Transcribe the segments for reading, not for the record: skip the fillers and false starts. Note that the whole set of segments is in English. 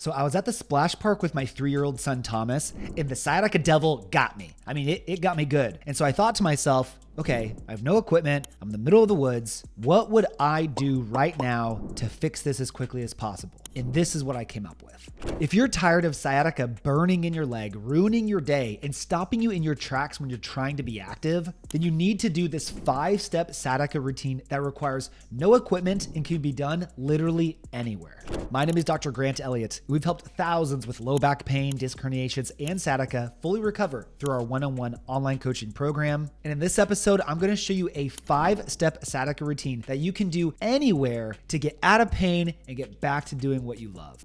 So I was at the splash park with my 3-year-old son, Thomas, and the sciatica devil got me. I mean, it got me good. And so I thought to myself, okay, I have no equipment. I'm in the middle of the woods. What would I do right now to fix this as quickly as possible? And this is what I came up with. If you're tired of sciatica burning in your leg, ruining your day, and stopping you in your tracks when you're trying to be active, then you need to do this 5-step sciatica routine that requires no equipment and can be done literally anywhere. My name is Dr. Grant Elliott. We've helped thousands with low back pain, disc herniations, and sciatica fully recover through our one-on-one online coaching program. And in this episode, I'm going to show you a 5-step sciatica routine that you can do anywhere to get out of pain and get back to doing what you love.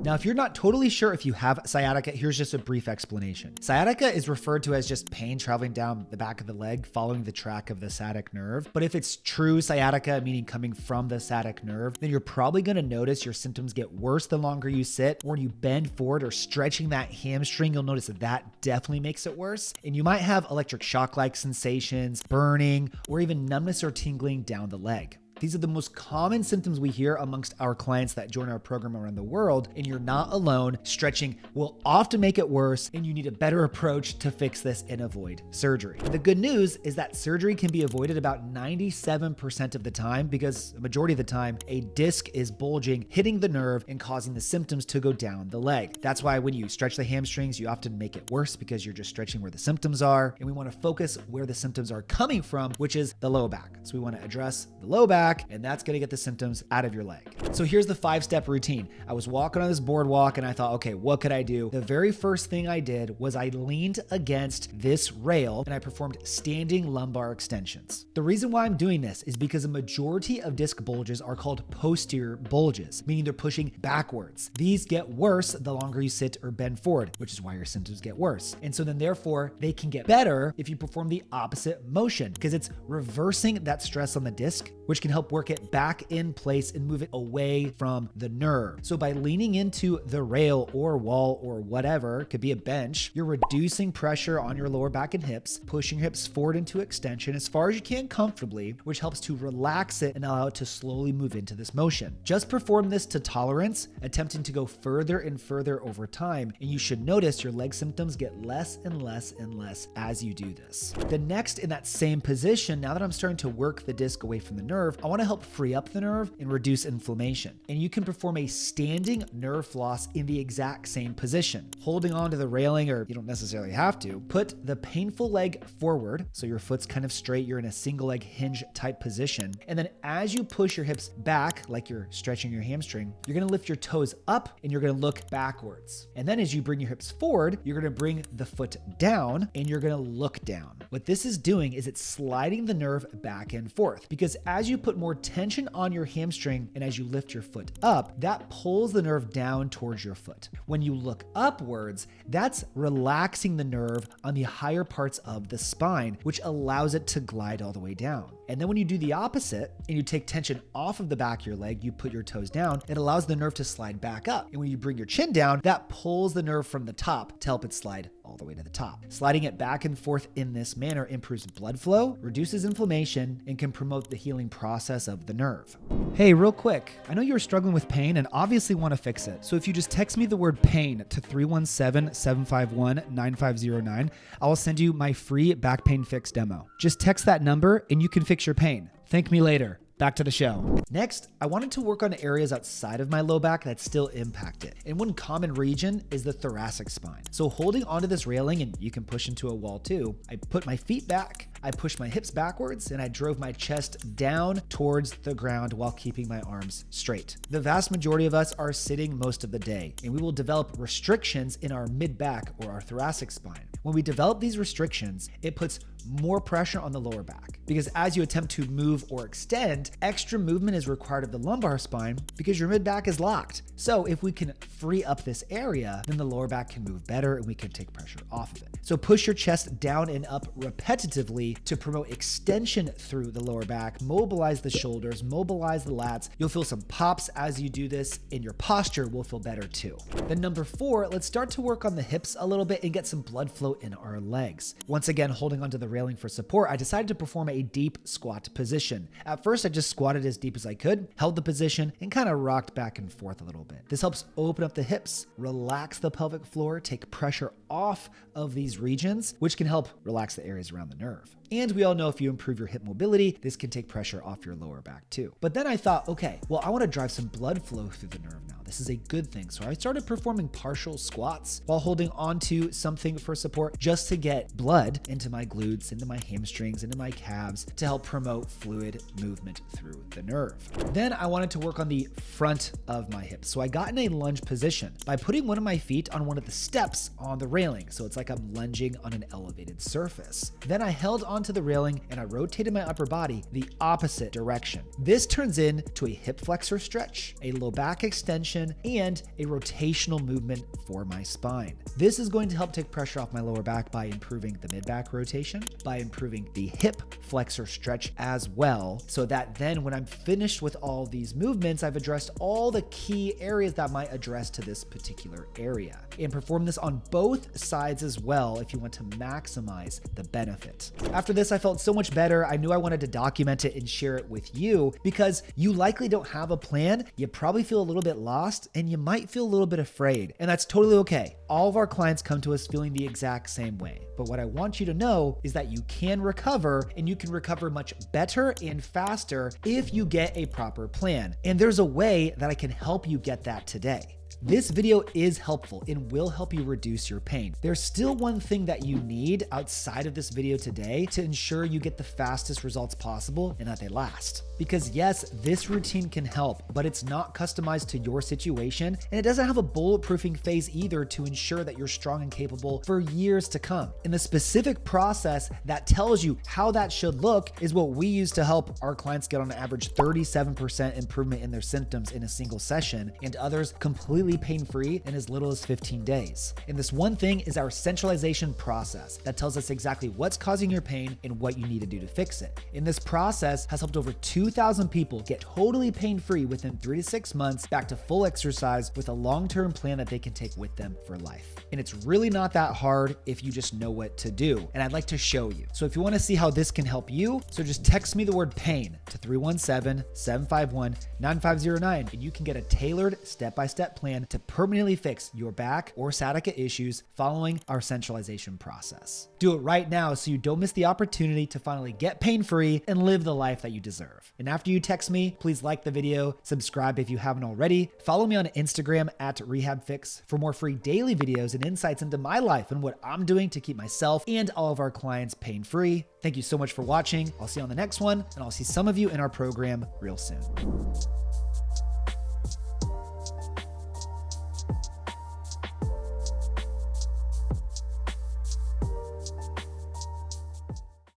Now, if you're not totally sure if you have sciatica, here's just a brief explanation. Sciatica is referred to as just pain traveling down the back of the leg following the track of the sciatic nerve. But if it's true sciatica, meaning coming from the sciatic nerve, then you're probably going to notice your symptoms get worse the longer you sit, or when you bend forward or stretching that hamstring, you'll notice that definitely makes it worse. And you might have electric shock-like sensations, burning, or even numbness or tingling down the leg. These are the most common symptoms we hear amongst our clients that join our program around the world, and you're not alone. Stretching will often make it worse, and you need a better approach to fix this and avoid surgery. The good news is that surgery can be avoided about 97% of the time, because the majority of the time, a disc is bulging, hitting the nerve, and causing the symptoms to go down the leg. That's why when you stretch the hamstrings, you often make it worse because you're just stretching where the symptoms are, and we want to focus where the symptoms are coming from, which is the low back. So we want to address the low back, and that's going to get the symptoms out of your leg. So here's the 5-step routine. I was walking on this boardwalk and I thought, okay, what could I do? The very first thing I did was I leaned against this rail and I performed standing lumbar extensions. The reason why I'm doing this is because a majority of disc bulges are called posterior bulges, meaning they're pushing backwards. These get worse the longer you sit or bend forward, which is why your symptoms get worse. And so then therefore they can get better if you perform the opposite motion, because it's reversing that stress on the disc, which can help work it back in place and move it away from the nerve. So by leaning into the rail or wall or whatever, could be a bench, you're reducing pressure on your lower back and hips, pushing your hips forward into extension as far as you can comfortably, which helps to relax it and allow it to slowly move into this motion. Just perform this to tolerance, attempting to go further and further over time, and you should notice your leg symptoms get less and less and less as you do this. The next, in that same position, now that I'm starting to work the disc away from the nerve, I want to help free up the nerve and reduce inflammation. And you can perform a standing nerve floss in the exact same position. Holding onto the railing, or you don't necessarily have to, put the painful leg forward so your foot's kind of straight, you're in a single leg hinge type position. And then as you push your hips back, like you're stretching your hamstring, you're going to lift your toes up and you're going to look backwards. And then as you bring your hips forward, you're going to bring the foot down and you're going to look down. What this is doing is it's sliding the nerve back and forth, because as you put more tension on your hamstring and as you lift your foot up, that pulls the nerve down towards your foot. When you look upwards, that's relaxing the nerve on the higher parts of the spine, which allows it to glide all the way down. And then when you do the opposite and you take tension off of the back of your leg, you put your toes down, it allows the nerve to slide back up. And when you bring your chin down, that pulls the nerve from the top to help it slide all the way to the top. Sliding it back and forth in this manner improves blood flow, reduces inflammation, and can promote the healing process of the nerve. Hey, real quick, I know you're struggling with pain and obviously want to fix it. So if you just text me the word pain to 317-751-9509, I will send you my free back pain fix demo. Just text that number and you can fix your pain. Thank me later. Back to the show. Next, I wanted to work on areas outside of my low back that still impact it. And one common region is the thoracic spine. So holding onto this railing, and you can push into a wall too, I put my feet back, I pushed my hips backwards, and I drove my chest down towards the ground while keeping my arms straight. The vast majority of us are sitting most of the day, and we will develop restrictions in our mid-back or our thoracic spine. When we develop these restrictions, it puts more pressure on the lower back, because as you attempt to move or extend, extra movement is required of the lumbar spine because your mid-back is locked. So if we can free up this area, then the lower back can move better and we can take pressure off of it. So push your chest down and up repetitively mobility to promote extension through the lower back, mobilize the shoulders, mobilize the lats. You'll feel some pops as you do this, and your posture will feel better too. Then number 4, let's start to work on the hips a little bit and get some blood flow in our legs. Once again, holding onto the railing for support, I decided to perform a deep squat position. At first, I just squatted as deep as I could, held the position, and kind of rocked back and forth a little bit. This helps open up the hips, relax the pelvic floor, take pressure off of these regions, which can help relax the areas around the nerve. And we all know if you improve your hip mobility, this can take pressure off your lower back too. But then I thought, okay, well, I want to drive some blood flow through the nerve now. This is a good thing. So I started performing partial squats while holding onto something for support just to get blood into my glutes, into my hamstrings, into my calves to help promote fluid movement through the nerve. Then I wanted to work on the front of my hips. So I got in a lunge position by putting one of my feet on one of the steps on the railing. So it's like I'm lunging on an elevated surface. Then I held onto the railing and I rotated my upper body the opposite direction. This turns into a hip flexor stretch, a low back extension, and a rotational movement for my spine. This is going to help take pressure off my lower back by improving the mid-back rotation, by improving the hip flexor stretch as well, so that then when I'm finished with all these movements, I've addressed all the key areas that might address to this particular area. And perform this on both sides as well if you want to maximize the benefit. After this, I felt so much better. I knew I wanted to document it and share it with you because you likely don't have a plan. You probably feel a little bit lost and you might feel a little bit afraid, and that's totally okay. All of our clients come to us feeling the exact same way. But what I want you to know is that you can recover, and you can recover much better and faster if you get a proper plan. And there's a way that I can help you get that today. This video is helpful and will help you reduce your pain. There's still one thing that you need outside of this video today to ensure you get the fastest results possible and that they last. Because yes, this routine can help, but it's not customized to your situation, and it doesn't have a bulletproofing phase either to ensure that you're strong and capable for years to come. And the specific process that tells you how that should look is what we use to help our clients get on average 37% improvement in their symptoms in a single session, and others completely pain-free in as little as 15 days. And this one thing is our centralization process that tells us exactly what's causing your pain and what you need to do to fix it. And this process has helped over 2,000 people get totally pain-free within 3 to 6 months back to full exercise with a long-term plan that they can take with them for life. And it's really not that hard if you just know what to do. And I'd like to show you. So if you want to see how this can help you, so just text me the word pain to 317-751-9509 and you can get a tailored step-by-step plan to permanently fix your back or sciatica issues following our centralization process. Do it right now so you don't miss the opportunity to finally get pain-free and live the life that you deserve. And after you text me, please like the video, subscribe if you haven't already, follow me on Instagram at RehabFix for more free daily videos and insights into my life and what I'm doing to keep myself and all of our clients pain-free. Thank you so much for watching. I'll see you on the next one, and I'll see some of you in our program real soon.